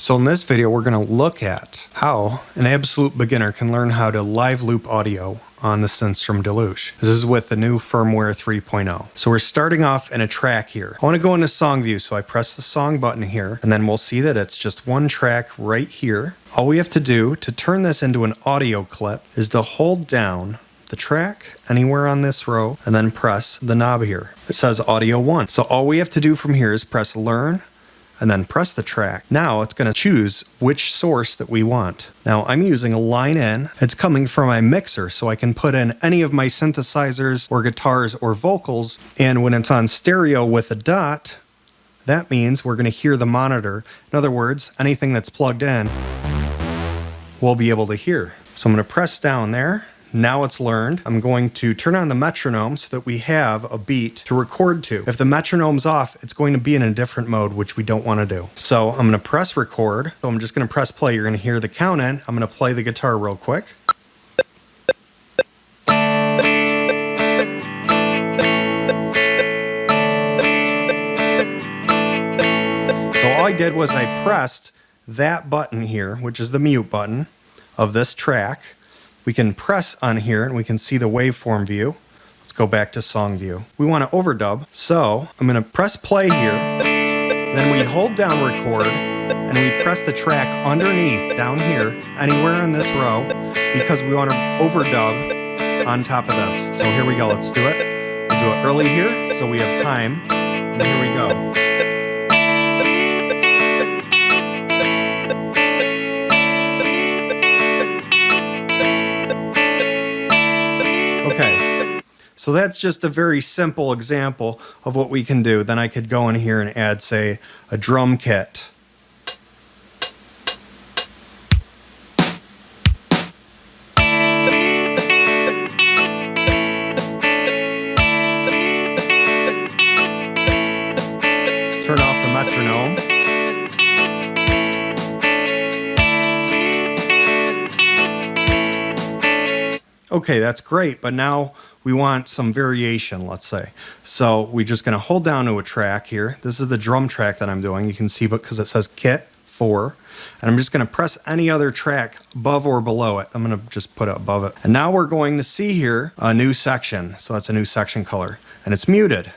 So in this video, we're going to look at how an absolute beginner can learn how to live loop audio on the Synthstrom Deluge. This is with the new firmware 3.0. So we're starting off in a track here. I want to go into song view, so I press the song button here, and then we'll see that it's just one track right here. All we have to do to turn this into an audio clip is to hold down the track anywhere on this row and then press the knob here. It says audio 1. So all we have to do from here is press learn and then press the track. Now it's going to choose which source that we want. Now I'm using a line in. It's coming from my mixer, so I can put in any of my synthesizers or guitars or vocals. And when it's on stereo with a dot, that means we're going to hear the monitor. In other words, anything that's plugged in, we'll be able to hear. So I'm going to press down there. Now it's learned. I'm going to turn on the metronome so that we have a beat to record to. If the metronome's off, it's going to be in a different mode, which we don't want to do. So I'm going to press record. So I'm just going to press play. You're going to hear the count in. I'm going to play the guitar real quick. So all I did was I pressed that button here, which is the mute button of this track. We can press on here and we can see the waveform view. Let's go back to song view. We want to overdub, so I'm going to press play here. Then we hold down record and we press the track underneath down here, anywhere in this row, because we want to overdub on top of this. So here we go. Let's do it. We'll do it early here so we have time. And here we go. Okay, so that's just a very simple example of what we can do. Then I could go in here and add, say, a drum kit. Turn off the metronome. Okay, that's great, but now we want some variation, let's say. So we're just going to hold down to a track here. This is the drum track that I'm doing. You can see because it says kit 4. And I'm just going to press any other track above or below it. I'm going to just put it above it. And now we're going to see here a new section. So that's a new section color. And it's muted.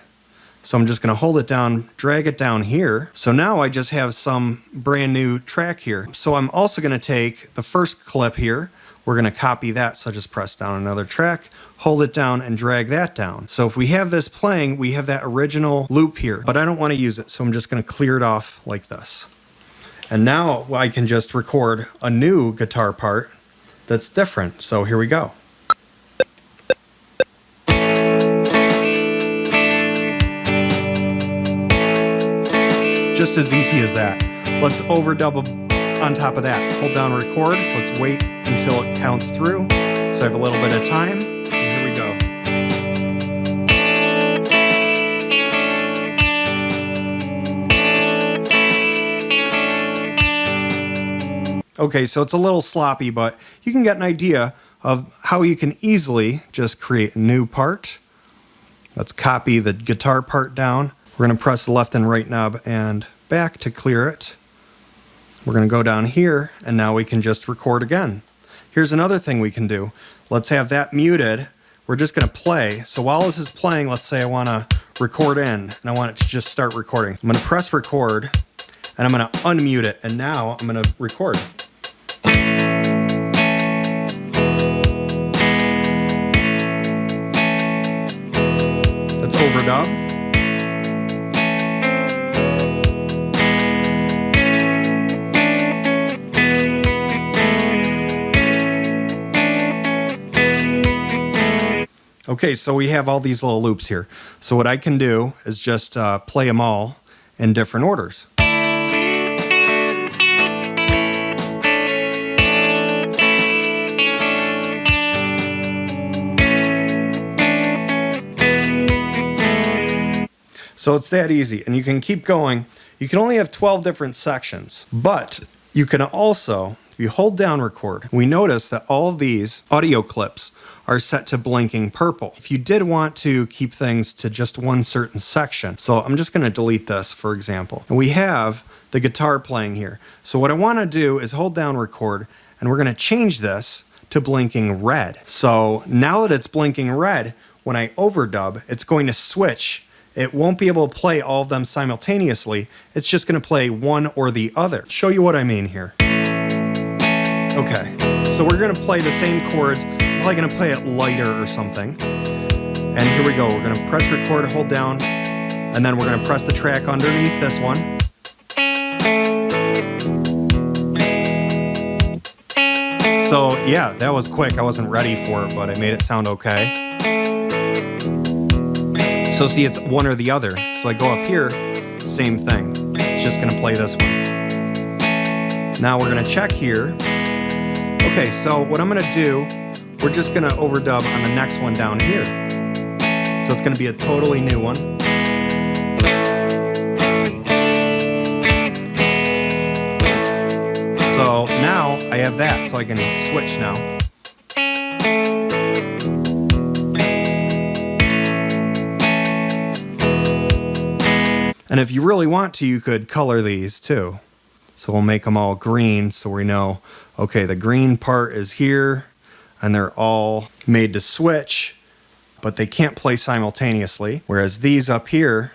So I'm just going to hold it down, drag it down here. So now I just have some brand new track here. So I'm also going to take the first clip here. We're going to copy that, so just press down another track, hold it down, and drag that down. So if we have this playing, we have that original loop here, but I don't want to use it, so I'm just going to clear it off like this. And now I can just record a new guitar part that's different. So here we go. Just as easy as that. Let's overdub on top of that. Hold down record. Let's wait until it counts through. So I have a little bit of time. And here we go. Okay, so it's a little sloppy, but you can get an idea of how you can easily just create a new part. Let's copy the guitar part down. We're going to press the left and right knob and back to clear it. We're going to go down here, and now we can just record again. Here's another thing we can do. Let's have that muted. We're just going to play. So while this is playing, let's say I want to record in, and I want it to just start recording. I'm going to press record, and I'm going to unmute it, and now I'm going to record. Let's overdub. Okay, so we have all these little loops here. So what I can do is just play them all in different orders. So it's that easy, and you can keep going. You can only have 12 different sections, but you can also if you hold down record, we notice that all of these audio clips are set to blinking purple. If you did want to keep things to just one certain section, so I'm just gonna delete this, for example. And we have the guitar playing here. So what I wanna do is hold down record, and we're gonna change this to blinking red. So now that it's blinking red, when I overdub, it's going to switch. It won't be able to play all of them simultaneously. It's just gonna play one or the other. Show you what I mean here. Okay, so we're gonna play the same chords. I'm probably gonna play it lighter or something. And here we go, we're gonna press record, hold down, and then we're gonna press the track underneath this one. So yeah, that was quick. I wasn't ready for it, but I made it sound okay. So see, it's one or the other. So I go up here, same thing. It's just gonna play this one. Now we're gonna check here. Okay, so what I'm gonna do, we're just gonna overdub on the next one down here. So it's gonna be a totally new one. So now I have that, so I can switch now. And if you really want to, you could color these too. So we'll make them all green so we know, okay, the green part is here and they're all made to switch, but they can't play simultaneously. Whereas these up here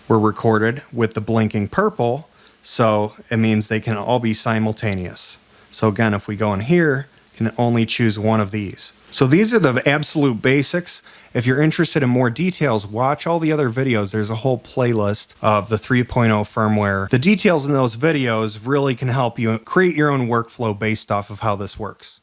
were recorded with the blinking purple, so it means they can all be simultaneous. So again, if we go in here, you can only choose one of these. So these are the absolute basics. If you're interested in more details, watch all the other videos. There's a whole playlist of the 3.0 firmware. The details in those videos really can help you create your own workflow based off of how this works.